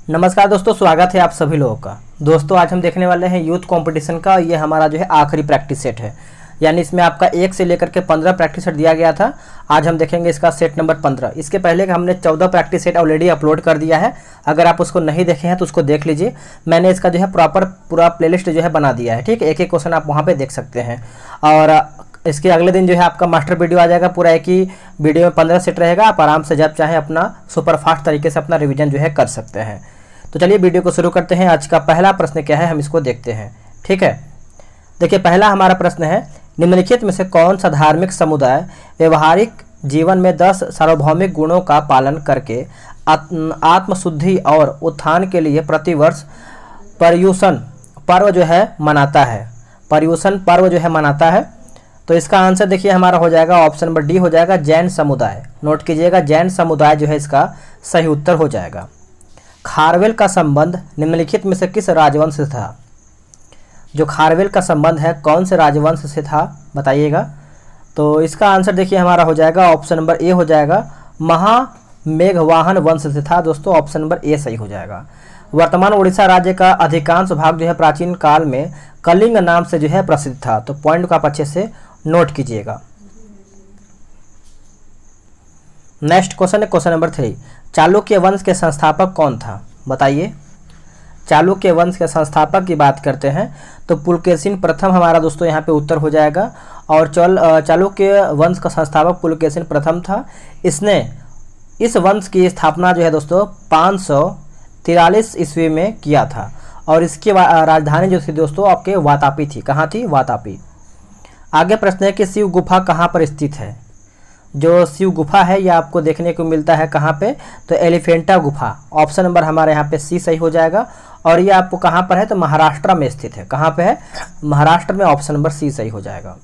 नमस्कार दोस्तों, स्वागत है आप सभी लोगों का। दोस्तों आज हम देखने वाले हैं यूथ कंपटीशन का। ये हमारा जो है आखिरी प्रैक्टिस सेट है, यानी इसमें आपका 1 से लेकर के 15 प्रैक्टिस सेट दिया गया था। आज हम देखेंगे इसका सेट नंबर 15। इसके पहले हमने 14 प्रैक्टिस सेट ऑलरेडी अपलोड कर दिया है। अगर आप उसको नहीं देखे हैं तो उसको देख लीजिए। मैंने इसका जो है प्रॉपर पूरा प्लेलिस्ट जो है बना दिया है, ठीक है। एक एक क्वेश्चन आप वहाँ पर देख सकते हैं। और इसके अगले दिन जो है आपका मास्टर वीडियो आ जाएगा। पूरा एक ही वीडियो में 15 सेट रहेगा। आप आराम से जब चाहें अपना सुपर फास्ट तरीके से अपना रिवीजन जो है कर सकते हैं। तो चलिए वीडियो को शुरू करते हैं। आज का पहला प्रश्न क्या है, हम इसको देखते हैं, ठीक है। देखिए पहला हमारा प्रश्न है, निम्नलिखित में से कौन सा धार्मिक समुदाय व्यवहारिक जीवन में 10 सार्वभौमिक गुणों का पालन करके आत्मशुद्धि और उत्थान के लिए प्रतिवर्ष पर्युषण पर्व जो है मनाता है। पर्युषण पर्व जो है मनाता है। तो इसका आंसर देखिए हमारा हो जाएगा ऑप्शन नंबर डी हो जाएगा, जैन समुदाय। नोट कीजिएगा, जैन समुदाय जो है इसका सही उत्तर हो जाएगा। खारवेल का संबंध निम्नलिखित में से किस राजवंश से था? जो खारवेल का संबंध है कौन से राजवंश से था बताइएगा। तो इसका आंसर देखिए हमारा हो जाएगा ऑप्शन नंबर ए हो जाएगा, महामेघवाहन वंश से था। दोस्तों ऑप्शन नंबर ए सही हो जाएगा। वर्तमान उड़ीसा राज्य का अधिकांश भाग जो है प्राचीन काल में कलिंग नाम से जो है प्रसिद्ध था। तो पॉइंट को आप अच्छे से नोट कीजिएगा। नेक्स्ट क्वेश्चन है क्वेश्चन नंबर 3। चालुक्य वंश के संस्थापक कौन था बताइए। चालुक्य वंश के संस्थापक की बात करते हैं तो पुलकेशिन प्रथम हमारा दोस्तों यहाँ पे उत्तर हो जाएगा। और चालुक्य वंश का संस्थापक पुलकेशिन प्रथम था। इसने इस वंश की स्थापना जो है दोस्तों 543 ईस्वी में किया था। और इसकी राजधानी जो थी दोस्तों आपके वातापी थी। कहाँ थी? वातापी। आगे प्रश्न है कि शिव गुफा कहाँ पर स्थित है। जो शिव गुफा है यह आपको देखने को मिलता है कहाँ पे? तो एलिफेंटा गुफा। ऑप्शन नंबर हमारे यहाँ पे सी सही हो जाएगा। और ये आपको कहाँ पर है? तो महाराष्ट्र में स्थित है। कहाँ पे है? महाराष्ट्र में। ऑप्शन नंबर सी सही हो जाएगा।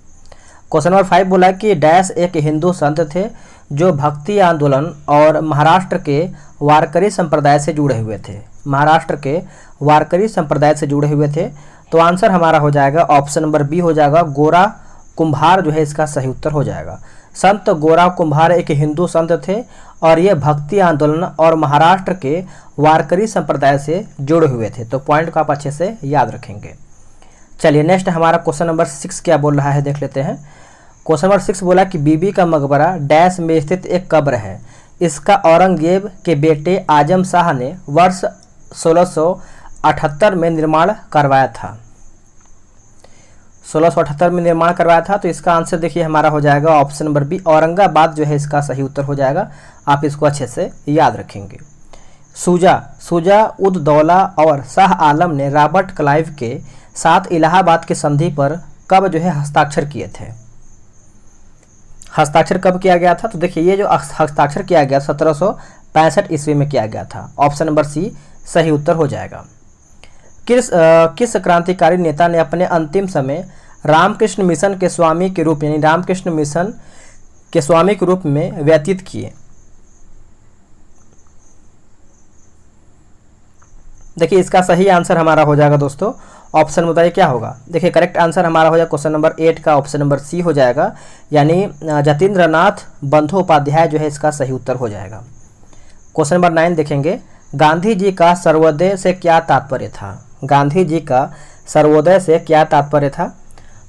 क्वेश्चन नंबर 5 बोला कि डैश एक हिंदू संत थे जो भक्ति आंदोलन और महाराष्ट्र के वारकरी संप्रदाय से जुड़े हुए थे। महाराष्ट्र के वारकरी संप्रदाय से जुड़े हुए थे। तो आंसर हमारा हो जाएगा ऑप्शन नंबर बी हो जाएगा, गोरा कुम्भार जो है इसका सही उत्तर हो जाएगा। संत गोरा कुम्भार एक हिंदू संत थे और ये भक्ति आंदोलन और महाराष्ट्र के वारकरी संप्रदाय से जुड़े हुए थे। तो पॉइंट को आप अच्छे से याद रखेंगे। चलिए नेक्स्ट हमारा क्वेश्चन नंबर 6 क्या बोल रहा है देख लेते हैं। क्वेश्चन नंबर 6 बोला कि बीबी का मकबरा डैश में स्थित एक कब्र है। इसका औरंगजेब के बेटे आजम शाह ने वर्ष 1678 में निर्माण करवाया था। 1678 में निर्माण करवाया था। तो इसका आंसर देखिए हमारा हो जाएगा ऑप्शन नंबर बी, औरंगाबाद जो है इसका सही उत्तर हो जाएगा। आप इसको अच्छे से याद रखेंगे। सूजा उद दौला और शाह आलम ने रॉबर्ट क्लाइव के साथ इलाहाबाद की संधि पर कब जो है हस्ताक्षर किए थे? हस्ताक्षर कब किया गया था? तो देखिए ये जो हस्ताक्षर किया गया 1765 ईस्वी में किया गया था। ऑप्शन नंबर सी सही उत्तर हो जाएगा। किस क्रांतिकारी नेता ने अपने अंतिम समय रामकृष्ण मिशन के स्वामी के रूप यानी रामकृष्ण मिशन के स्वामी के रूप में व्यतीत किए? देखिए इसका सही आंसर हमारा हो जाएगा दोस्तों। ऑप्शन बताइए क्या होगा। देखिए करेक्ट आंसर हमारा हो जाएगा क्वेश्चन नंबर 8 का ऑप्शन नंबर सी हो जाएगा, यानी जतीन्द्रनाथ बंदोपाध्याय जो है इसका सही उत्तर हो जाएगा। क्वेश्चन नंबर 9 देखेंगे, गांधी जी का सर्वोदय से क्या तात्पर्य था? गांधी जी का सर्वोदय से क्या तात्पर्य था?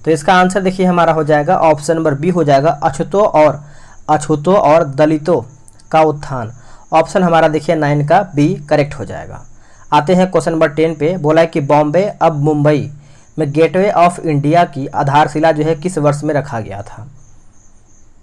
तो इसका आंसर देखिए हमारा हो जाएगा ऑप्शन नंबर बी हो जाएगा, अछूतों और दलितों का उत्थान। ऑप्शन हमारा देखिए 9 का बी करेक्ट हो जाएगा। आते हैं क्वेश्चन नंबर 10 पे। बोला है कि बॉम्बे अब मुंबई में गेटवे ऑफ इंडिया की आधारशिला जो है किस वर्ष में रखा गया था?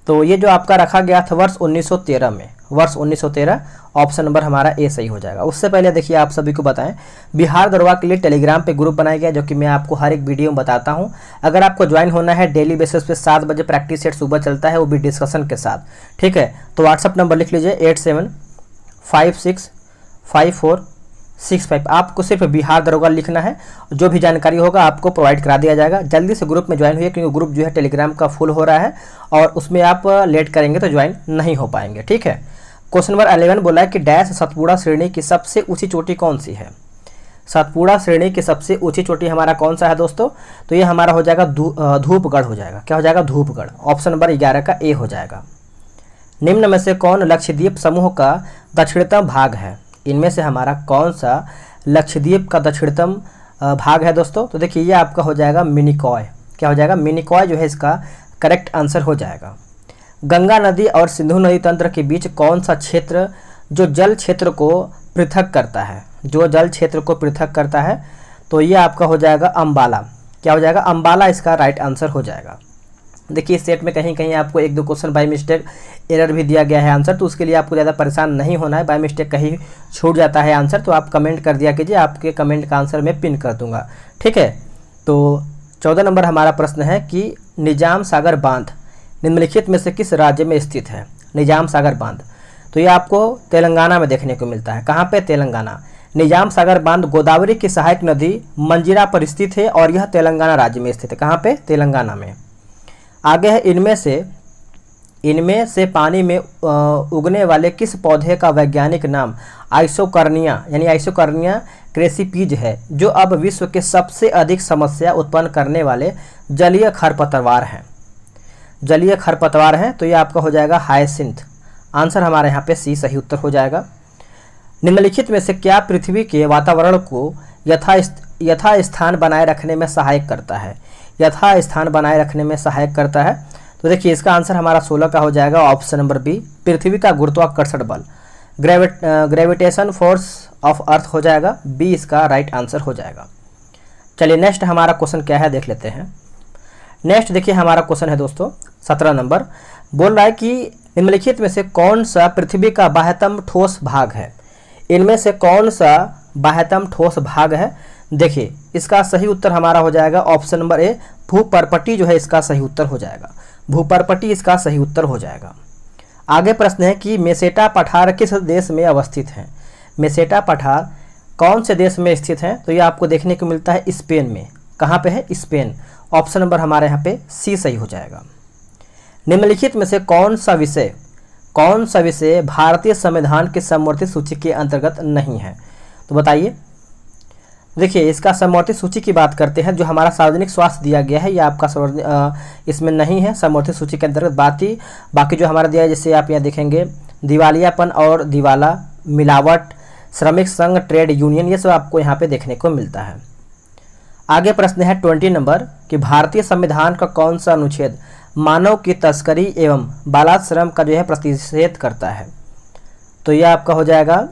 तो ये जो आपका रखा गया था वर्ष 1913 में। वर्ष 1913 ऑप्शन नंबर हमारा ए सही हो जाएगा। उससे पहले देखिए आप सभी को बताएं, बिहार दरोगा के लिए टेलीग्राम पे ग्रुप बनाया गया जो कि मैं आपको हर एक वीडियो में बताता हूं। अगर आपको ज्वाइन होना है, डेली बेसिस पे 7 बजे प्रैक्टिस सेट सुबह चलता है, वो भी डिस्कशन के साथ, ठीक है। तो व्हाट्सअप नंबर लिख लीजिए 87565465। आपको सिर्फ बिहार दरोगा लिखना है, जो भी जानकारी होगा आपको प्रोवाइड करा दिया जाएगा। जल्दी से ग्रुप में ज्वाइन हुई क्योंकि ग्रुप जो है टेलीग्राम का फुल हो रहा है और उसमें आप लेट करेंगे तो ज्वाइन नहीं हो पाएंगे, ठीक है। क्वेश्चन नंबर 11 बोला है कि डैश सतपुड़ा श्रेणी की सबसे ऊंची चोटी कौन सी है? सतपुड़ा श्रेणी की सबसे ऊंची चोटी हमारा कौन सा है दोस्तों? तो ये हमारा हो जाएगा धूपगढ़ हो जाएगा। क्या हो जाएगा? धूपगढ़। ऑप्शन नंबर 11 का ए हो जाएगा। निम्न में से कौन लक्षद्वीप समूह का दक्षिणतम भाग है? इनमें से हमारा कौन सा लक्षद्वीप का दक्षिणतम भाग है दोस्तों? तो देखिए ये आपका हो जाएगा मिनिकॉय। क्या हो जाएगा? मिनिकॉय जो है इसका करेक्ट आंसर हो जाएगा। गंगा नदी और सिंधु नदी तंत्र के बीच कौन सा क्षेत्र जो जल क्षेत्र को पृथक करता है? जो जल क्षेत्र को पृथक करता है, तो ये आपका हो जाएगा अम्बाला। क्या हो जाएगा? अम्बाला इसका राइट आंसर हो जाएगा। देखिए इस सेट में कहीं कहीं आपको एक दो क्वेश्चन बाय मिस्टेक एरर भी दिया गया है आंसर, तो उसके लिए आपको ज़्यादा परेशान नहीं होना है। बाय मिस्टेक कहीं छूट जाता है आंसर तो आप कमेंट कर दिया कीजिए, आपके कमेंट का आंसर मैं पिन कर दूंगा, ठीक है। तो 14 नंबर हमारा प्रश्न है कि निजाम सागर बांध निम्नलिखित में से किस राज्य में स्थित है? निजाम सागर बांध, तो ये आपको तेलंगाना में देखने को मिलता है। कहाँ पे? तेलंगाना। निजाम सागर बांध गोदावरी की सहायक नदी मंजीरा पर स्थित है और यह तेलंगाना राज्य में स्थित है। कहाँ पे? तेलंगाना में। आगे है इनमें से पानी में उगने वाले किस पौधे का वैज्ञानिक नाम आइसोकर्निया यानी आइसोकर्निया क्रेसीपीज है, जो अब विश्व के सबसे अधिक समस्या उत्पन्न करने वाले जलीय खरपतवार हैं? जलीय खरपतवार हैं, तो ये आपका हो जाएगा हायसिंथ। आंसर हमारे यहाँ पे सी सही उत्तर हो जाएगा। निम्नलिखित में से क्या पृथ्वी के वातावरण को यथा स्थान बनाए रखने में सहायक करता है? यथा स्थान बनाए रखने में सहायक करता है, तो देखिए इसका आंसर हमारा 16 का हो जाएगा ऑप्शन नंबर बी, पृथ्वी का गुरुत्वाकर्षण बल, ग्रेविटेशन फोर्स ऑफ अर्थ हो जाएगा। बी इसका राइट आंसर हो जाएगा। चलिए नेक्स्ट हमारा क्वेश्चन क्या है देख लेते हैं। नेक्स्ट देखिए हमारा क्वेश्चन है दोस्तों 17 नंबर, बोल रहा है कि निम्नलिखित में से कौन सा पृथ्वी का बाह्यतम ठोस भाग है? इनमें से कौन सा बाह्यतम ठोस भाग है? देखिए इसका सही उत्तर हमारा हो जाएगा ऑप्शन नंबर ए, भूपर्पटी जो है इसका सही उत्तर हो जाएगा। भूपर्पटी इसका सही उत्तर हो जाएगा। आगे प्रश्न है कि मेसेटा पठार किस देश में अवस्थित है? मेसेटा पठार कौन से देश में स्थित है? तो ये आपको देखने को मिलता है स्पेन में। कहाँ पे है? स्पेन। ऑप्शन नंबर हमारे यहाँ पे सी सही हो जाएगा। निम्नलिखित में से कौन सा विषय भारतीय संविधान की समवर्ती सूची के अंतर्गत नहीं है? तो बताइए। देखिए इसका समवर्ती सूची की बात करते हैं, जो हमारा सार्वजनिक स्वास्थ्य दिया गया है, यह आपका इसमें नहीं है समवर्ती सूची के अंतर्गत। बाकी जो हमारा दिया है, जैसे आप यहाँ देखेंगे दिवालियापन और दिवाला, मिलावट, श्रमिक संघ, ट्रेड यूनियन, ये सब आपको यहाँ पे देखने को मिलता है। आगे प्रश्न है 20 नंबर कि भारतीय संविधान का कौन सा अनुच्छेद मानव की तस्करी एवं बालाश्रम का जो है प्रतिषेध करता है? तो यह आपका हो जाएगा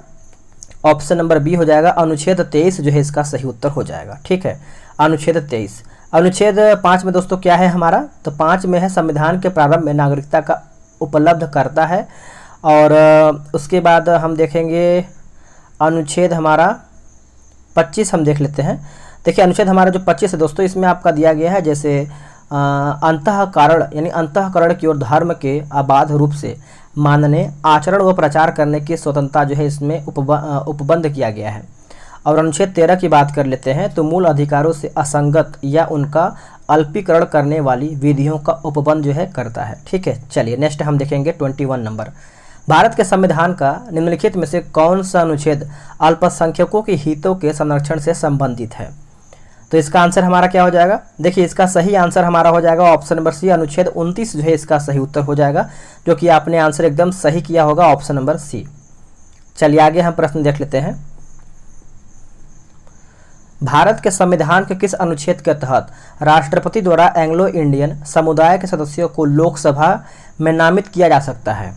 ऑप्शन नंबर बी हो जाएगा, अनुच्छेद 23 जो है इसका सही उत्तर हो जाएगा, ठीक है। अनुच्छेद 23। अनुच्छेद 5 में दोस्तों क्या है हमारा? तो 5 में है संविधान के प्रारंभ में नागरिकता का उपलब्ध करता है। और उसके बाद हम देखेंगे अनुच्छेद हमारा 25 हम देख लेते हैं। देखिए अनुच्छेद हमारा जो 25 है दोस्तों, इसमें आपका दिया गया है जैसे अंतःकरण यानी अंतःकरण की ओर धर्म के अबाध रूप से मानने, आचरण व प्रचार करने की स्वतंत्रता जो है इसमें उपबंध किया गया है। और अनुच्छेद 13 की बात कर लेते हैं, तो मूल अधिकारों से असंगत या उनका अल्पीकरण करने वाली विधियों का उपबंध जो है करता है, ठीक है। चलिए नेक्स्ट हम देखेंगे 21 नंबर, भारत के संविधान का निम्नलिखित में से कौन सा अनुच्छेद अल्पसंख्यकों के हितों के संरक्षण से संबंधित है? तो इसका आंसर हमारा क्या हो जाएगा? देखिए इसका सही आंसर हमारा हो जाएगा ऑप्शन नंबर सी, अनुच्छेद 29 जो है इसका सही उत्तर हो जाएगा, जो कि आपने आंसर एकदम सही किया होगा, ऑप्शन नंबर सी। चलिए आगे हम प्रश्न देख लेते हैं। भारत के संविधान के किस अनुच्छेद के तहत राष्ट्रपति द्वारा एंग्लो इंडियन समुदाय के सदस्यों को लोकसभा में नामित किया जा सकता है?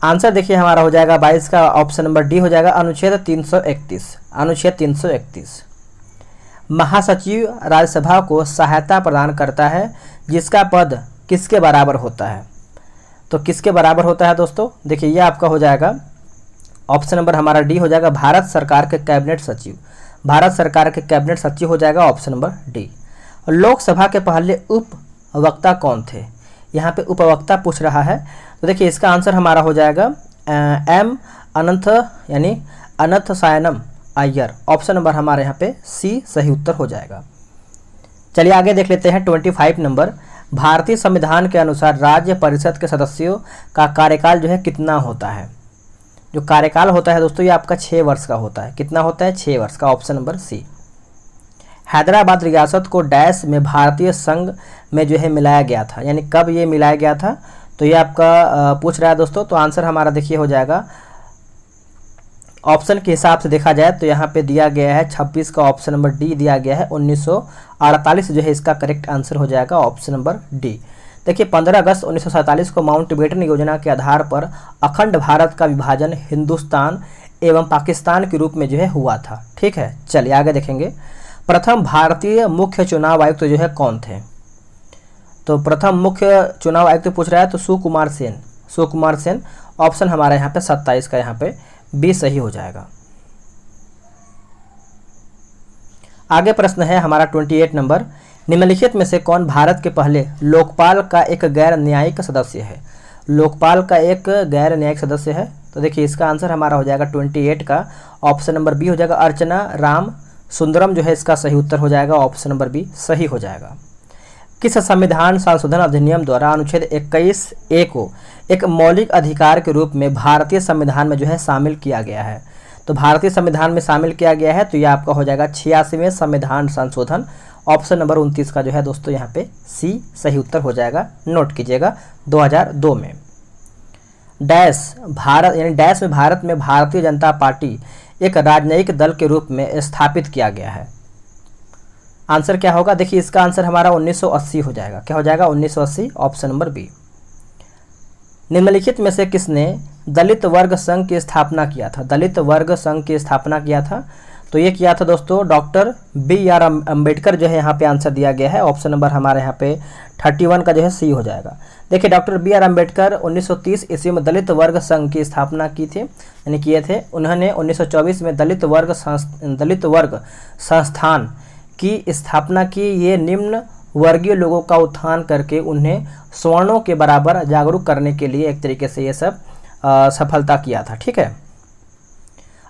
आंसर देखिए हमारा हो जाएगा 22 का ऑप्शन नंबर डी हो जाएगा, अनुच्छेद 331। अनुच्छेद 331 महासचिव राज्यसभा को सहायता प्रदान करता है, जिसका पद किसके बराबर होता है? तो किसके बराबर होता है दोस्तों? देखिए ये आपका हो जाएगा ऑप्शन नंबर हमारा डी हो जाएगा, भारत सरकार के कैबिनेट सचिव। भारत सरकार के कैबिनेट सचिव हो जाएगा ऑप्शन नंबर डी। लोकसभा के पहले उपवक्ता कौन थे? यहाँ पे उपवक्ता पूछ रहा है, तो देखिए इसका आंसर हमारा हो जाएगा एम अनंत यानी अनंत सायनम अय्यर। ऑप्शन नंबर हमारे यहाँ पे सी सही उत्तर हो जाएगा। चलिए आगे देख लेते हैं 25 नंबर, भारतीय संविधान के अनुसार राज्य परिषद के सदस्यों का कार्यकाल जो है कितना होता है? जो कार्यकाल होता है दोस्तों ये आपका 6 वर्ष का होता है। कितना होता है? 6 वर्ष का, ऑप्शन नंबर सी। हैदराबाद रियासत को डैश में भारतीय संघ में जो है मिलाया गया था, यानी कब ये मिलाया गया था? तो ये आपका पूछ रहा है दोस्तों, तो आंसर हमारा देखिए हो जाएगा ऑप्शन के हिसाब से देखा जाए तो यहाँ पे दिया गया है 26 का ऑप्शन नंबर डी दिया गया है। 1948 जो है इसका करेक्ट आंसर हो जाएगा ऑप्शन नंबर डी। देखिए 15 अगस्त 1947 को माउंटबेटन योजना के आधार पर अखंड भारत का विभाजन हिंदुस्तान एवं पाकिस्तान के रूप में जो है हुआ था। ठीक है, चलिए आगे देखेंगे। प्रथम भारतीय मुख्य चुनाव आयुक्त जो है कौन थे? तो प्रथम मुख्य चुनाव आयुक्त पूछ रहा है तो सुकुमार सेन। सुकुमार सेन ऑप्शन हमारा यहाँ पे 27 का यहाँ पे बी सही हो जाएगा। आगे प्रश्न है हमारा 28 नंबर। निम्नलिखित में से कौन भारत के पहले लोकपाल का एक गैर न्यायिक सदस्य है? लोकपाल का एक गैर न्यायिक सदस्य है, तो देखिए इसका आंसर हमारा हो जाएगा 28 का ऑप्शन नंबर बी हो जाएगा। अर्चना राम सुंदरम जो है इसका सही उत्तर हो जाएगा, ऑप्शन नंबर बी सही हो जाएगा। किस संविधान संशोधन अधिनियम द्वारा अनुच्छेद 21A को एक मौलिक अधिकार के रूप में भारतीय संविधान में जो है शामिल किया गया है? तो भारतीय संविधान में शामिल किया गया है तो यह आपका हो जाएगा 86वें संविधान संशोधन, ऑप्शन नंबर 29 का जो है दोस्तों यहाँ पे सी सही उत्तर हो जाएगा। नोट कीजिएगा 2002 में। डैश भारत यानी डैश में भारत में भारतीय जनता पार्टी एक राजनयिक दल के रूप में स्थापित किया गया है। आंसर क्या होगा? देखिए इसका आंसर हमारा 1980 हो जाएगा। क्या हो जाएगा? 1980, ऑप्शन नंबर बी। निम्नलिखित में से किसने दलित वर्ग संघ की स्थापना किया था? दलित वर्ग संघ की स्थापना किया था तो ये किया था दोस्तों डॉक्टर BR अम्बेडकर जो है यहाँ पे आंसर दिया गया है। ऑप्शन नंबर हमारे यहाँ पे 31 का जो है सी हो जाएगा। देखिए डॉक्टर BR अम्बेडकर 1930 ईस्वी में दलित वर्ग संघ की स्थापना की थी, यानी किए थे। उन्होंने 1924 में दलित वर्ग संस्थान की स्थापना की। ये निम्न वर्गीय लोगों का उत्थान करके उन्हें सवर्णों के बराबर जागरूक करने के लिए एक तरीके से ये सब सफलता किया था। ठीक है,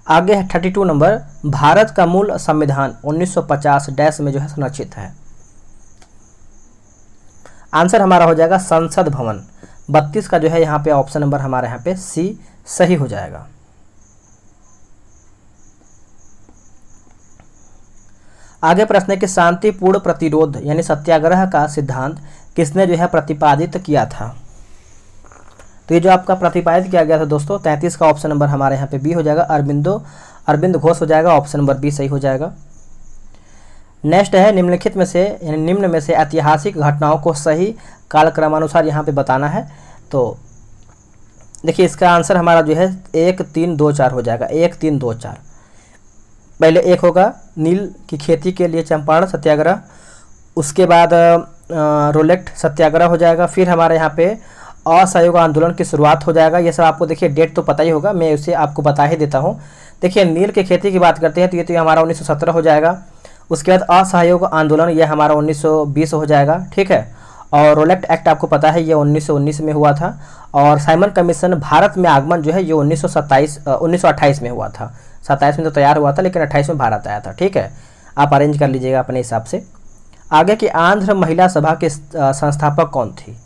आगे है 32 नंबर। भारत का मूल संविधान 1950 डैश में जो है संरक्षित है। आंसर हमारा हो जाएगा संसद भवन। 32 का जो है यहाँ पे ऑप्शन नंबर हमारे यहाँ पे सी सही हो जाएगा। आगे प्रश्न है कि शांतिपूर्ण प्रतिरोध यानी सत्याग्रह का सिद्धांत किसने जो है प्रतिपादित किया था? तो ये जो आपका प्रतिपादित किया गया था दोस्तों 33 का ऑप्शन नंबर हमारे यहाँ पे बी हो जाएगा। अरविंद घोष हो जाएगा, ऑप्शन नंबर बी सही हो जाएगा। नेक्स्ट है निम्नलिखित में से यानी निम्न में से ऐतिहासिक घटनाओं को सही कालक्रमानुसार यहाँ पे बताना है। तो देखिए इसका आंसर हमारा जो है 1 3 2 4 हो जाएगा। 1 3 2 4 पहले एक होगा नील की खेती के लिए चंपारण सत्याग्रह, उसके बाद रोलेक्ट सत्याग्रह हो जाएगा, फिर हमारे यहाँ पे असहयोग आंदोलन की शुरुआत हो जाएगा। ये सब आपको देखिए डेट तो पता ही होगा, मैं उसे आपको बता ही देता हूँ। देखिए नील की खेती की बात करते हैं तो ये तो हमारा 1917 हो जाएगा। उसके बाद असहयोग आंदोलन ये हमारा 1920 हो जाएगा। ठीक है, और रोलेक्ट एक्ट आपको पता है ये 1919 में हुआ था। और साइमन कमीशन भारत में आगमन जो है ये 1928 में हुआ था। 27 में तो तैयार हुआ था लेकिन 28 में भारत आया था। ठीक है, आप अरेंज कर लीजिएगा अपने हिसाब से। आगे की आंध्र महिला सभा के संस्थापक कौन थी?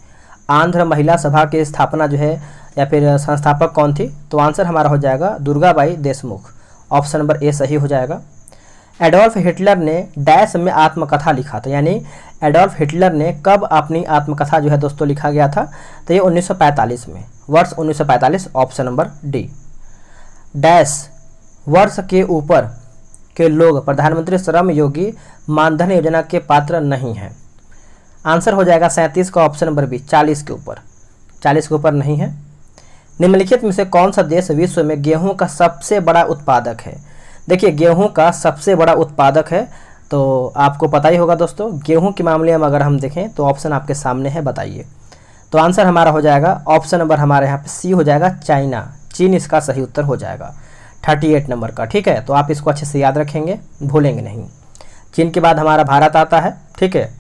आंध्र महिला सभा की स्थापना जो है या फिर संस्थापक कौन थी? तो आंसर हमारा हो जाएगा Durgabai Deshmukh, option number A सही हो जाएगा। एडोल्फ हिटलर ने डैश में आत्मकथा लिखा था, यानी एडोल्फ हिटलर ने कब अपनी आत्मकथा जो है दोस्तों लिखा गया था? तो ये 1945 में, वर्ष 1945, ऑप्शन नंबर डी। डैश वर्ष के ऊपर के लोग प्रधानमंत्री श्रम योगी मानधन योजना के पात्र नहीं हैं। आंसर हो जाएगा 37 का ऑप्शन नंबर बी, 40 के ऊपर। 40 के ऊपर नहीं है। निम्नलिखित में से कौन सा देश विश्व में गेहूं का सबसे बड़ा उत्पादक है? देखिए गेहूं का सबसे बड़ा उत्पादक है तो आपको पता ही होगा दोस्तों। गेहूं के मामले में अगर हम देखें तो ऑप्शन आपके सामने है, बताइए। तो आंसर हमारा हो जाएगा ऑप्शन नंबर हमारे यहाँ पे सी हो जाएगा, चाइना। चीन इसका सही उत्तर हो जाएगा 38 नंबर का। ठीक है, तो आप इसको अच्छे से याद रखेंगे, भूलेंगे नहीं। चीन के बाद हमारा भारत आता है। ठीक है,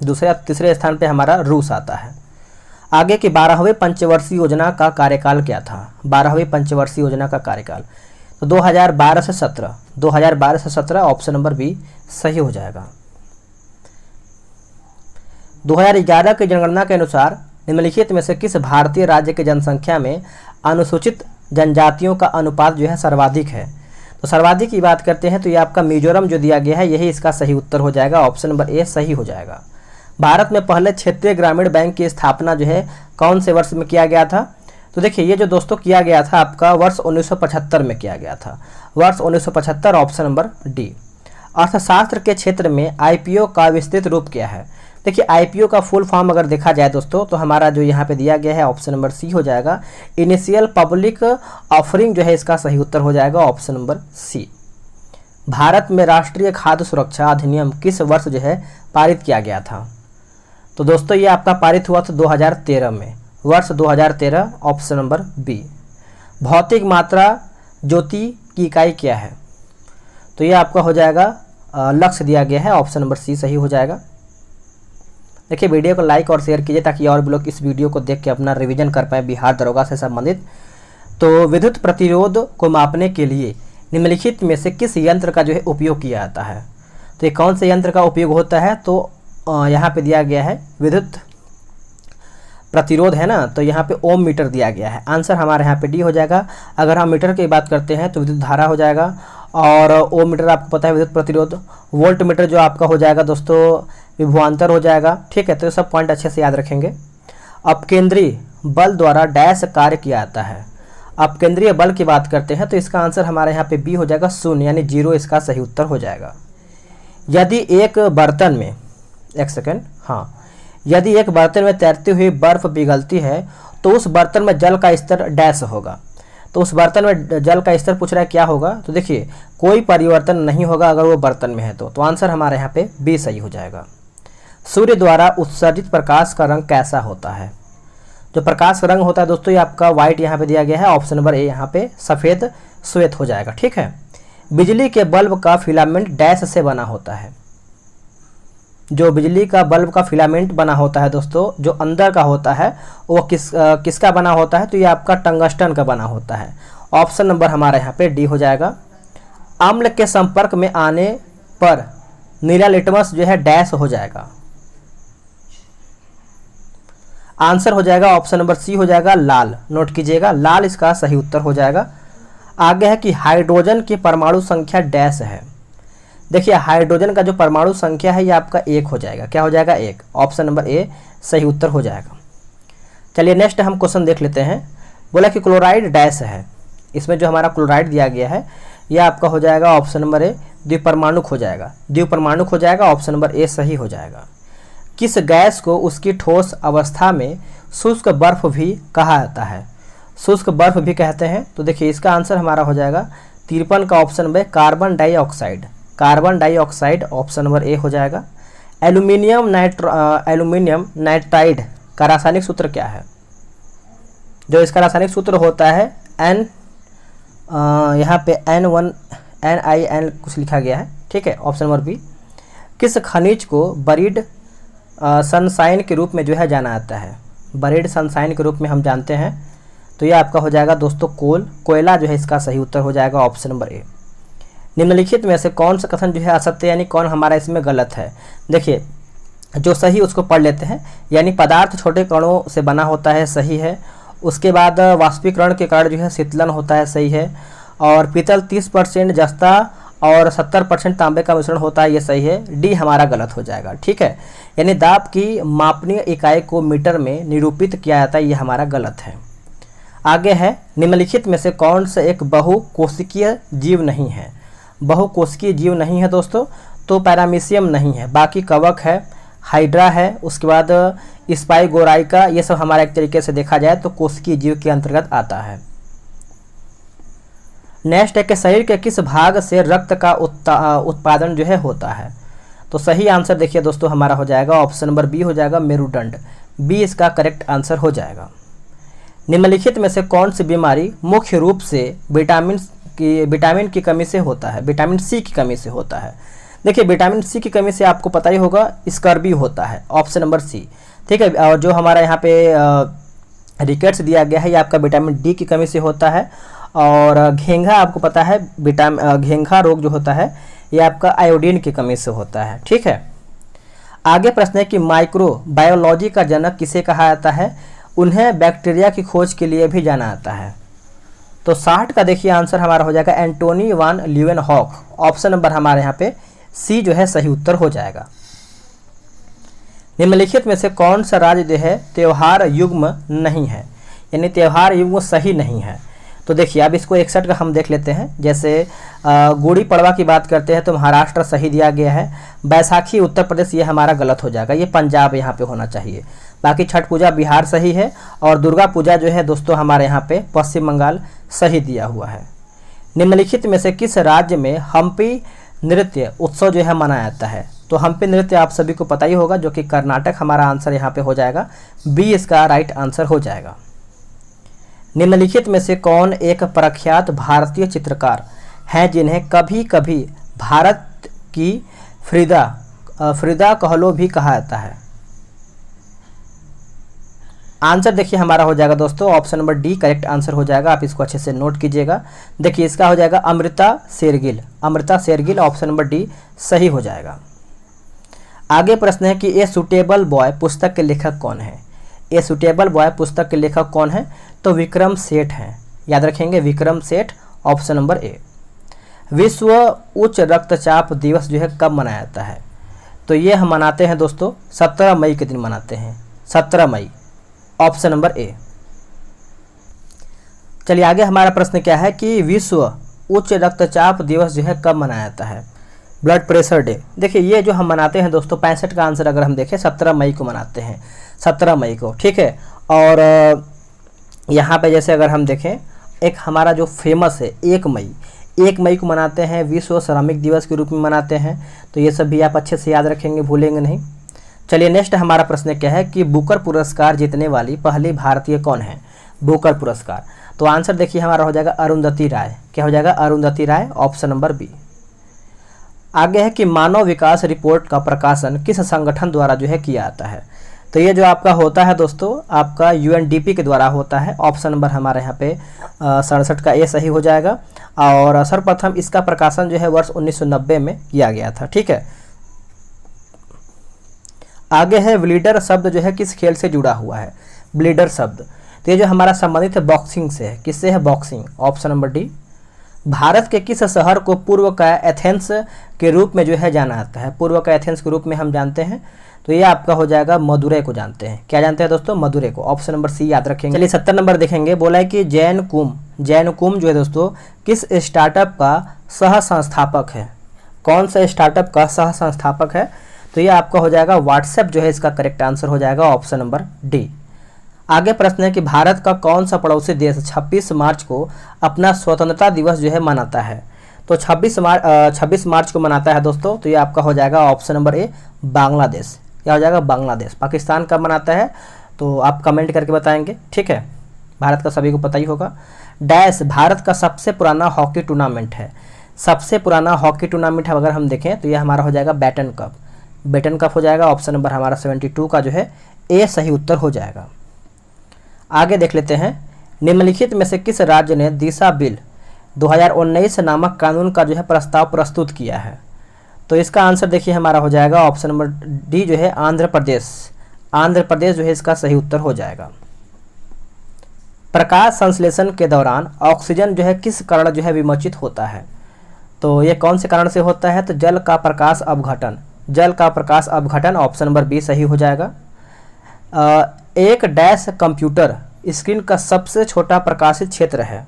तीसरे स्थान पे हमारा रूस आता है। आगे की 12वीं पंचवर्षीय योजना का कार्यकाल क्या था? 12वीं पंचवर्षीय योजना का कार्यकाल तो 2012 से 17 ऑप्शन नंबर बी सही हो जाएगा। 2011 की जनगणना के अनुसार निम्नलिखित में से किस भारतीय राज्य की जनसंख्या में अनुसूचित जनजातियों का अनुपात जो है सर्वाधिक है? तो सर्वाधिक की बात करते हैं तो ये आपका मिजोरम जो दिया गया है यही इसका सही उत्तर हो जाएगा, ऑप्शन नंबर ए सही हो जाएगा। भारत में पहले क्षेत्रीय ग्रामीण बैंक की स्थापना जो है कौन से वर्ष में किया गया था? तो देखिए ये जो दोस्तों किया गया था आपका वर्ष 1975 में किया गया था, वर्ष 1975, ऑप्शन नंबर डी। अर्थशास्त्र के क्षेत्र में आईपीओ का विस्तृत रूप क्या है? देखिए आईपीओ का फुल फॉर्म अगर देखा जाए दोस्तों तो हमारा जो यहाँ पे दिया गया है ऑप्शन नंबर सी हो जाएगा, इनिशियल पब्लिक ऑफरिंग जो है इसका सही उत्तर हो जाएगा ऑप्शन नंबर सी। भारत में राष्ट्रीय खाद्य सुरक्षा अधिनियम किस वर्ष जो है पारित किया गया था? तो दोस्तों ये आपका पारित हुआ था 2013 में, वर्ष 2013, ऑप्शन नंबर बी। भौतिक मात्रा ज्योति की इकाई क्या है? तो ये आपका हो जाएगा लक्ष्य दिया गया है, ऑप्शन नंबर सी सही हो जाएगा। देखिए वीडियो को लाइक और शेयर कीजिए ताकि और भी लोग इस वीडियो को देख के अपना रिवीजन कर पाए बिहार दरोगा से संबंधित। तो विद्युत प्रतिरोध को मापने के लिए निम्नलिखित में से किस यंत्र का जो है उपयोग किया जाता है? तो ये कौन से यंत्र का उपयोग होता है? तो यहाँ पे दिया गया है विद्युत प्रतिरोध है ना, तो यहाँ पे ओम मीटर दिया गया है। आंसर हमारे यहाँ पे डी हो जाएगा। अगर हम मीटर की बात करते हैं तो विद्युत धारा हो जाएगा, और ओम मीटर आपको पता है विद्युत प्रतिरोध। वोल्ट मीटर जो आपका हो जाएगा दोस्तों विभवांतर हो जाएगा। ठीक है, तो ये सब पॉइंट अच्छे से याद रखेंगे। अपकेंद्रीय बल द्वारा डैश कार्य किया जाता है। अपकेंद्रीय बल की बात करते हैं तो इसका आंसर हमारे यहाँ पे बी हो जाएगा, शून्य, यानी 0 इसका सही उत्तर हो जाएगा। यदि एक बर्तन में, एक सेकेंड, हाँ, यदि एक बर्तन में तैरती हुई बर्फ पिघलती है तो उस बर्तन में जल का स्तर डैश होगा। तो उस बर्तन में जल का स्तर पूछ रहा है क्या होगा? तो देखिए कोई परिवर्तन नहीं होगा अगर वो बर्तन में है तो आंसर हमारे यहाँ पे बी सही हो जाएगा। सूर्य द्वारा उत्सर्जित प्रकाश का रंग कैसा होता है? जो प्रकाश का रंग होता है दोस्तों ये आपका व्हाइट यहाँ पे दिया गया है, ऑप्शन नंबर ए यहाँ पे सफ़ेद श्वेत हो जाएगा। ठीक है, बिजली के बल्ब का फिलामेंट डैश से बना होता है। जो बिजली का बल्ब का फिलामेंट बना होता है दोस्तों, जो अंदर का होता है वो किसका बना होता है? तो ये आपका टंगस्टन का बना होता है। ऑप्शन नंबर हमारा यहाँ पे डी हो जाएगा। अम्ल के संपर्क में आने पर नीला लिटमस जो है डैश हो जाएगा। आंसर हो जाएगा ऑप्शन नंबर सी हो जाएगा, लाल। नोट कीजिएगा, लाल इसका सही उत्तर हो जाएगा। आगे है कि हाइड्रोजन की परमाणु संख्या डैश है। देखिए हाइड्रोजन का जो परमाणु संख्या है ये आपका 1 हो जाएगा। क्या हो जाएगा? 1। ऑप्शन नंबर ए सही उत्तर हो जाएगा। चलिए नेक्स्ट हम क्वेश्चन देख लेते हैं। बोला कि क्लोराइड डैश है। इसमें जो हमारा क्लोराइड दिया गया है ये आपका हो जाएगा ऑप्शन नंबर ए, द्विपरमाणुक हो जाएगा। द्विपरमाणुक हो जाएगा, ऑप्शन नंबर ए सही हो जाएगा। किस गैस को उसकी ठोस अवस्था में शुष्क बर्फ भी कहा जाता है? शुष्क बर्फ भी कहते हैं। तो देखिए इसका आंसर हमारा हो जाएगा 53 का option number carbon dioxide. Carbon dioxide option number ए हो जाएगा। एल्यूमिनियम नाइट्राइड का रासायनिक सूत्र क्या है? जो इसका रासायनिक सूत्र होता है एन, यहाँ पे NiN कुछ लिखा गया है। ठीक है, ऑप्शन नंबर बी। किस खनिज को बरीड सनसाइन के रूप में जो है जाना जाता है? बरीड सनसाइन के रूप में हम जानते हैं। तो ये आपका हो जाएगा दोस्तों कोयला जो है इसका सही उत्तर हो जाएगा, ऑप्शन नंबर ए। निम्नलिखित में से कौन सा कथन जो है असत्य यानी कौन हमारा इसमें गलत है? देखिए जो सही उसको पढ़ लेते हैं। यानी पदार्थ छोटे कणों से बना होता है, सही है। उसके बाद वाष्पीकरण के कारण जो है शीतलन होता है, सही है। और पीतल 30% जस्ता और 70% तांबे का मिश्रण होता है, ये सही है। डी हमारा गलत हो जाएगा। ठीक है, यानी दाब की मापनीय इकाई को मीटर में निरूपित किया जाता है, ये हमारा गलत है। आगे है निम्नलिखित में से कौन सा एक बहुकोशिकीय जीव नहीं है? बहुकोशिकीय जीव नहीं है दोस्तों, तो पैरामीशियम नहीं है। बाकी कवक है, हाइड्रा है, उसके बाद स्पाइगोराइका, ये सब हमारा एक तरीके से देखा जाए तो कोशिकीय जीव के अंतर्गत आता है। नेक्स्ट है कि शरीर के किस भाग से रक्त का उत्पादन जो है होता है? तो सही आंसर देखिए दोस्तों हमारा हो जाएगा ऑप्शन नंबर बी हो जाएगा, मेरुदंड। बी इसका करेक्ट आंसर हो जाएगा। निम्नलिखित में से कौन सी बीमारी मुख्य रूप से विटामिन की कमी से होता है? विटामिन सी की कमी से होता है। देखिए विटामिन सी की कमी से आपको पता ही होगा स्कर्वी होता है, ऑप्शन नंबर सी। ठीक है, और जो हमारा यहाँ पे रिकेट्स दिया गया है ये आपका विटामिन डी की कमी से होता है। और घेंघा आपको पता है घेंघा रोग जो होता है ये आपका आयोडीन की कमी से होता है। ठीक है, आगे प्रश्न है कि माइक्रोबायोलॉजी का जनक किसे कहा जाता है? उन्हें बैक्टीरिया की खोज के लिए भी जाना जाता है। तो 60 का देखिए आंसर हमारा हो जाएगा एंटोनी वान ल्यूवेनहॉक। ऑप्शन नंबर हमारे यहाँ पे सी जो है सही उत्तर हो जाएगा। निम्नलिखित में से कौन सा राज्य जो है त्योहार युग्म नहीं है? यानी त्यौहार युग वो सही नहीं है। तो देखिए अब इसको 61 का हम देख लेते हैं। जैसे गुड़ी पड़वा की बात करते हैं तो महाराष्ट्र सही दिया गया है। बैसाखी उत्तर प्रदेश ये हमारा गलत हो जाएगा, ये पंजाब यहाँ पे होना चाहिए। बाकी छठ पूजा बिहार सही है और दुर्गा पूजा जो है दोस्तों हमारे यहाँ पे पश्चिम बंगाल सही दिया हुआ है। निम्नलिखित में से किस राज्य में हम्पी नृत्य उत्सव जो है मनाया जाता है? तो हम्पी नृत्य आप सभी को पता ही होगा, जो कि कर्नाटक हमारा आंसर यहाँ पे हो जाएगा। बी इसका राइट आंसर हो जाएगा। निम्नलिखित में से कौन एक प्रख्यात भारतीय चित्रकार हैं जिन्हें कभी कभी भारत की फ्रिदा कहलो भी कहा जाता है? आंसर देखिए हमारा हो जाएगा दोस्तों option number D correct answer हो जाएगा। आप इसको अच्छे से नोट कीजिएगा। देखिए इसका हो जाएगा Amrita Shergil. Amrita Shergil option number D सही हो जाएगा। आगे प्रश्न है कि ए सुटेबल बॉय पुस्तक के लेखक कौन है? ए सुटेबल बॉय पुस्तक के लेखक कौन है? तो विक्रम सेठ हैं, याद रखेंगे विक्रम सेठ ऑप्शन नंबर ए। विश्व उच्च रक्तचाप दिवस जो है कब मनाया जाता है? तो ये हम मनाते हैं दोस्तों 17 मई के दिन मनाते हैं, 17 मई ऑप्शन नंबर ए। चलिए आगे हमारा प्रश्न क्या है कि विश्व उच्च रक्तचाप दिवस जो है कब मनाया जाता है? Blood pressure day. देखिए ये जो हम मनाते हैं दोस्तों 65 का आंसर अगर हम देखें 17 मई को मनाते हैं, 17 मई को, ठीक है। और यहाँ पे जैसे अगर हम देखें एक हमारा जो फेमस है 1 मई को मनाते हैं, विश्व श्रमिक दिवस के रूप में मनाते हैं। तो ये सब भी आप अच्छे से याद रखेंगे, भूलेंगे नहीं। चलिए नेक्स्ट हमारा प्रश्न क्या है कि बुकर पुरस्कार जीतने वाली पहली भारतीय कौन है? बुकर पुरस्कार। तो आंसर देखिए हमारा हो जाएगा अरुंधति राय। क्या हो जाएगा? अरुंधति राय ऑप्शन नंबर बी। आगे है कि मानव विकास रिपोर्ट का प्रकाशन किस संगठन द्वारा जो है किया जाता है? तो ये जो आपका होता है दोस्तों आपका यूएनडीपी के द्वारा होता है। ऑप्शन नंबर हमारे यहाँ पे 67 का ए सही हो जाएगा। और सर्वप्रथम इसका प्रकाशन जो है वर्ष 1990 में किया गया था, ठीक है। आगे है ब्लीडर शब्द जो है किस खेल से जुड़ा हुआ है? ब्लीडर शब्द तो ये जो हमारा संबंधित है बॉक्सिंग से है। किससे है? Boxing option number D. Bharat के किस शहर को पूर्व का एथेंस के रूप में जो है जाना जाता है? पूर्व का एथेंस के रूप में हम जानते हैं, तो ये आपका हो जाएगा मदुरै को जानते हैं। क्या जानते हैं दोस्तों? मदुरै को। ऑप्शन नंबर सी याद रखेंगे। चलिए 70 नंबर देखेंगे। बोला है कि जैन कुम जो है दोस्तों किस स्टार्टअप का सह संस्थापक है? कौन सा स्टार्टअप का सह संस्थापक है? तो ये आपका हो जाएगा व्हाट्सएप जो है इसका करेक्ट आंसर हो जाएगा ऑप्शन नंबर डी। आगे प्रश्न है कि भारत का कौन सा पड़ोसी देश 26 मार्च को अपना स्वतंत्रता दिवस जो है मनाता है? तो 26 मार्च को मनाता है दोस्तों। तो ये आपका हो जाएगा ऑप्शन नंबर ए बांग्लादेश। क्या हो जाएगा? बांग्लादेश। पाकिस्तान कब मनाता है तो आप कमेंट करके बताएंगे, ठीक है। भारत का सभी को पता ही होगा। डैश भारत का सबसे पुराना हॉकी टूर्नामेंट है। सबसे पुराना हॉकी टूर्नामेंट अगर हम देखें तो ये हमारा हो जाएगा बैटन कप। बैटन कप हो जाएगा ऑप्शन नंबर हमारा 72 का जो है ए सही उत्तर हो जाएगा। आगे देख लेते हैं। निम्नलिखित में से किस राज्य ने दिशा बिल 2019 नामक कानून का जो है प्रस्ताव प्रस्तुत किया है? तो इसका आंसर देखिए हमारा हो जाएगा ऑप्शन नंबर डी जो है आंध्र प्रदेश। आंध्र प्रदेश जो है इसका सही उत्तर हो जाएगा। प्रकाश संश्लेषण के दौरान ऑक्सीजन जो है किस कारण जो है विमोचित होता है? तो ये कौन से कारण से होता है? तो जल का प्रकाश अपघटन। जल का प्रकाश अपघटन ऑप्शन नंबर बी सही हो जाएगा। एक डैश कंप्यूटर स्क्रीन का सबसे छोटा प्रकाशित क्षेत्र है।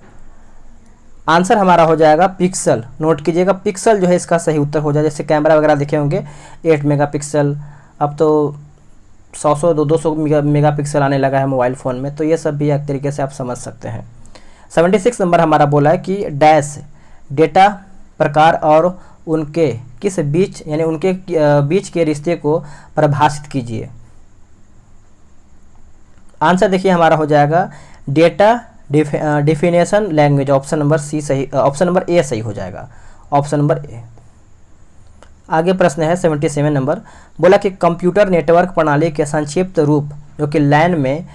आंसर हमारा हो जाएगा पिक्सल। नोट कीजिएगा पिक्सल जो है इसका सही उत्तर हो जाएगा। जैसे कैमरा वगैरह देखे होंगे 8 मेगापिक्सल, अब तो 100 200 मेगापिक्सल आने लगा है मोबाइल फ़ोन में। तो ये सब भी एक तरीके से आप समझ सकते हैं। 76 नंबर हमारा बोला है कि डैश डेटा प्रकार और उनके किस बीच यानी उनके बीच के रिश्ते को परिभाषित कीजिए। आंसर देखिए हमारा हो जाएगा data definition language. Option number C सही, ऑप्शन नंबर ए सही हो जाएगा। Option number A. आगे प्रश्न है 77 नंबर। बोला कि कंप्यूटर नेटवर्क प्रणाली के संक्षिप्त रूप जो कि लैन में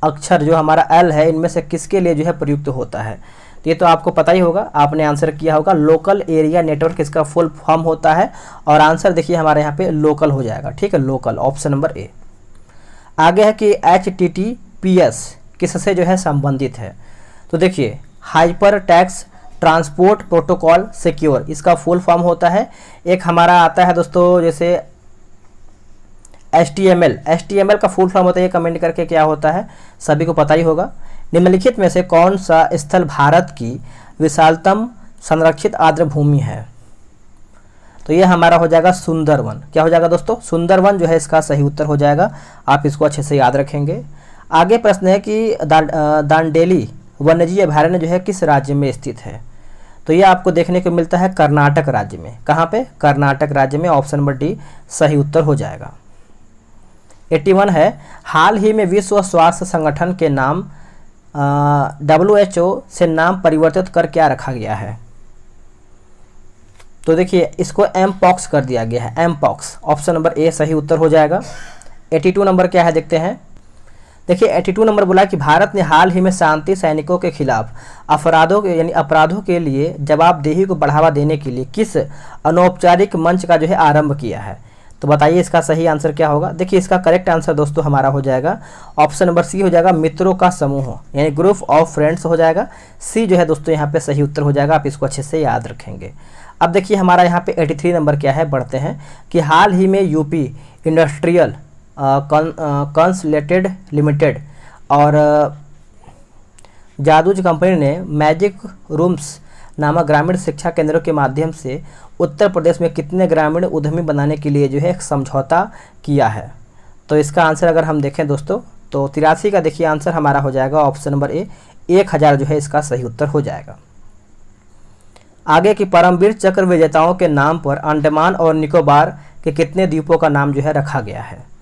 अक्षर जो हमारा एल है इनमें से किसके लिए जो है प्रयुक्त होता है? तो ये तो आपको पता ही होगा, आपने आंसर किया होगा। लोकल एरिया नेटवर्क इसका फुल फॉर्म होता है और आंसर देखिए हमारे यहाँ पे लोकल हो जाएगा, ठीक है, लोकल। Option number A. आगे है कि HTTPS किससे जो है संबंधित है? तो देखिए hyper text transport protocol secure इसका फुल फॉर्म होता है। एक हमारा आता है दोस्तों जैसे HTML का फुल फॉर्म होता है, ये कमेंट करके क्या होता है सभी को पता ही होगा। निम्नलिखित में से कौन सा स्थल भारत की विशालतम संरक्षित आर्द्र भूमि है? तो ये हमारा हो जाएगा सुंदरवन। क्या हो जाएगा दोस्तों? सुंदरवन जो है इसका सही उत्तर हो जाएगा। आप इसको अच्छे से याद रखेंगे। आगे प्रश्न है कि दांडेली वन्यजीव अभयारण्य जो है किस राज्य में स्थित है? तो ये आपको देखने को मिलता है कर्नाटक राज्य में। कहाँ पे? कर्नाटक राज्य में। ऑप्शन नंबर डी सही उत्तर हो जाएगा। 81 है, हाल ही में विश्व स्वास्थ्य संगठन के नाम WHO से नाम परिवर्तित कर क्या रखा गया है? तो देखिए इसको एमपॉक्स कर दिया गया है, एमपॉक्स। ऑप्शन नंबर ए सही उत्तर हो जाएगा। 82 नंबर क्या है देखते हैं। देखिए 82 नंबर बोला कि भारत ने हाल ही में शांति सैनिकों के खिलाफ अपराधों के लिए जवाबदेही को बढ़ावा देने के लिए किस अनौपचारिक मंच का जो है आरंभ किया है? तो बताइए इसका सही आंसर क्या होगा। देखिए इसका करेक्ट आंसर दोस्तों हमारा हो जाएगा ऑप्शन नंबर सी हो जाएगा, मित्रों का समूह यानी ग्रुप ऑफ फ्रेंड्स हो जाएगा। सी जो है दोस्तों यहाँ पे सही उत्तर हो जाएगा। आप इसको अच्छे से याद रखेंगे। अब देखिए हमारा यहाँ पे 83 नंबर क्या है, बढ़ते हैं कि हाल ही में यूपी इंडस्ट्रियल कंसल्टेंट लिमिटेड और जादूज कंपनी ने मैजिक रूम्स नामक ग्रामीण शिक्षा केंद्रों के माध्यम से उत्तर प्रदेश में कितने ग्रामीण उद्यमी बनाने के लिए जो है एक समझौता किया है? तो इसका आंसर अगर हम देखें दोस्तों तो 83 का देखिए आंसर हमारा हो जाएगा ऑप्शन नंबर ए, 1000 जो है इसका सही उत्तर हो जाएगा। आगे की परमवीर चक्र विजेताओं के नाम पर अंडमान और निकोबार के कितने द्वीपों का नाम जो है रखा गया है?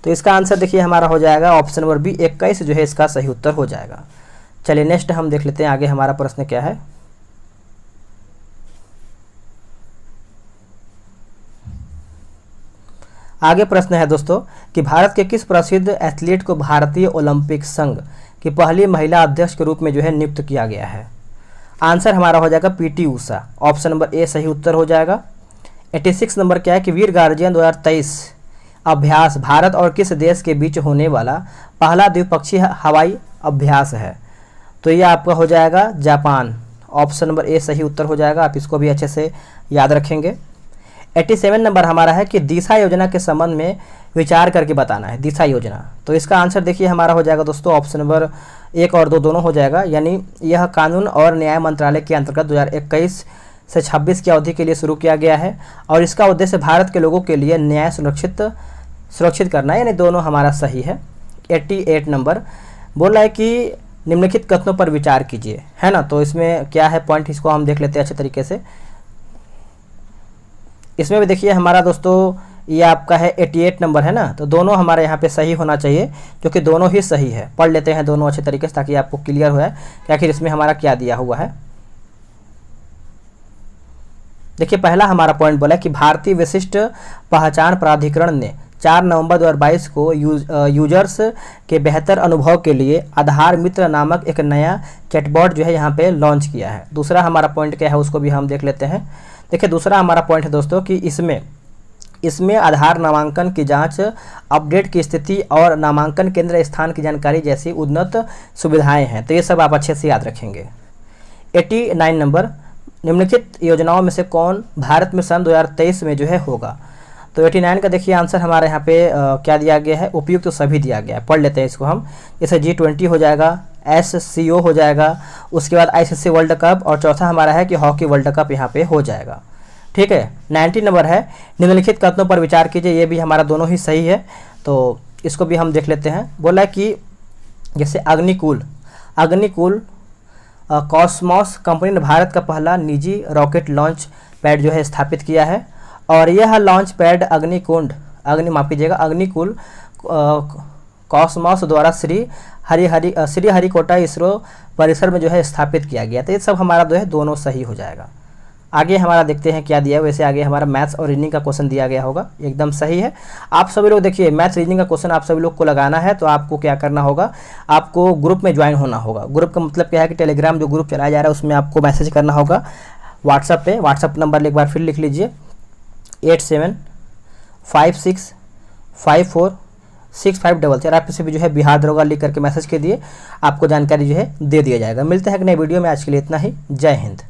तो इसका आंसर देखिए हमारा हो जाएगा ऑप्शन नंबर बी, 21 जो है इसका सही उत्तर हो जाएगा। चलिए नेक्स्ट हम देख लेते हैं आगे हमारा प्रश्न क्या है। आगे प्रश्न है दोस्तों कि भारत के किस प्रसिद्ध एथलीट को भारतीय ओलंपिक संघ की पहली महिला अध्यक्ष के रूप में जो है नियुक्त किया गया है? आंसर हमारा हो जाएगा PT Usha. Option number A सही उत्तर हो जाएगा। 86 नंबर क्या है कि वीर गार्जियन 2023 अभ्यास भारत और किस देश के बीच होने वाला पहला द्विपक्षीय हवाई अभ्यास है? तो ये आपका हो जाएगा जापान। ऑप्शन नंबर ए सही उत्तर हो जाएगा। आप इसको भी अच्छे से याद रखेंगे। 87 नंबर हमारा है कि दिशा योजना के संबंध में विचार करके बताना है। दिशा योजना, तो इसका आंसर देखिए हमारा हो जाएगा दोस्तों ऑप्शन नंबर 1 और 2 दोनों हो जाएगा। यानी यह कानून और न्याय मंत्रालय के अंतर्गत 2021 से 26 की अवधि के लिए शुरू किया गया है और इसका उद्देश्य भारत के लोगों के लिए न्याय सुरक्षित करना है। यानी दोनों हमारा सही है। 88 नंबर बोल रहा है कि निम्नलिखित कथनों पर विचार कीजिए, है ना। तो इसमें क्या है पॉइंट, इसको हम देख लेते हैं अच्छे तरीके से। इसमें भी देखिए हमारा दोस्तों ये आपका है 88 नंबर है ना, तो दोनों हमारे यहाँ पे सही होना चाहिए क्योंकि दोनों ही सही है। पढ़ लेते हैं दोनों अच्छे तरीके से ताकि आपको क्लियर हो जाए कि आखिर इसमें हमारा क्या दिया हुआ है। देखिए पहला हमारा पॉइंट बोला कि भारतीय विशिष्ट पहचान प्राधिकरण ने 4 नवंबर 2022 को यूजर्स के बेहतर अनुभव के लिए आधार मित्र नामक एक नया चैटबॉट जो है यहाँ पे लॉन्च किया है। दूसरा हमारा पॉइंट क्या है उसको भी हम देख लेते हैं। देखिए दूसरा हमारा पॉइंट है दोस्तों कि इसमें आधार नामांकन की जांच, अपडेट की स्थिति और नामांकन केंद्र स्थान की जानकारी जैसी उन्नत सुविधाएं हैं। तो ये सब आप अच्छे से याद रखेंगे। 89 नंबर, निम्नलिखित योजनाओं में से कौन भारत में सन 2023 में जो है होगा? तो 89 का देखिए आंसर हमारे यहाँ पे क्या दिया गया है, उपयुक्त तो सभी दिया गया है। पढ़ लेते हैं इसको हम। जैसे G20 हो जाएगा, SCO हो जाएगा, उसके बाद ICC वर्ल्ड कप और चौथा हमारा है कि हॉकी वर्ल्ड कप यहाँ पे हो जाएगा। ठीक है। 90 नंबर है निम्नलिखित कथनों पर विचार कीजिए। ये भी हमारा दोनों ही सही है, तो इसको भी हम देख लेते हैं। बोला है कि जैसे अग्निकुल कॉस्मोस कंपनी ने भारत का पहला निजी रॉकेट लॉन्च पैड जो है स्थापित किया है और यह लॉन्च पैड अग्निकुल कॉस्मोस द्वारा श्री हरिकोटा इसरो परिसर में जो है स्थापित किया गया। तो ये सब हमारा जो है दोनों सही हो जाएगा। आगे हमारा देखते हैं क्या दिया है। वैसे आगे हमारा मैथ्स और रीजनिंग का क्वेश्चन दिया गया होगा, एकदम सही है। आप सभी लोग देखिए मैथ्स रीजनिंग का क्वेश्चन आप सभी लोग को लगाना है, तो आपको क्या करना होगा, आपको ग्रुप में ज्वाइन होना होगा। ग्रुप का मतलब क्या है कि टेलीग्राम जो ग्रुप चलाया जा रहा है उसमें आपको मैसेज करना होगा व्हाट्सएप पे। व्हाट्सएप नंबर एक बार फिर लिख लीजिए 8756546533। आप इसे भी जो है बिहार दरोगा लिख करके मैसेज के दिए, आपको जानकारी जो है दे दिया जाएगा। मिलते हैं एक नए वीडियो में, आज के लिए इतना ही। जय हिंद।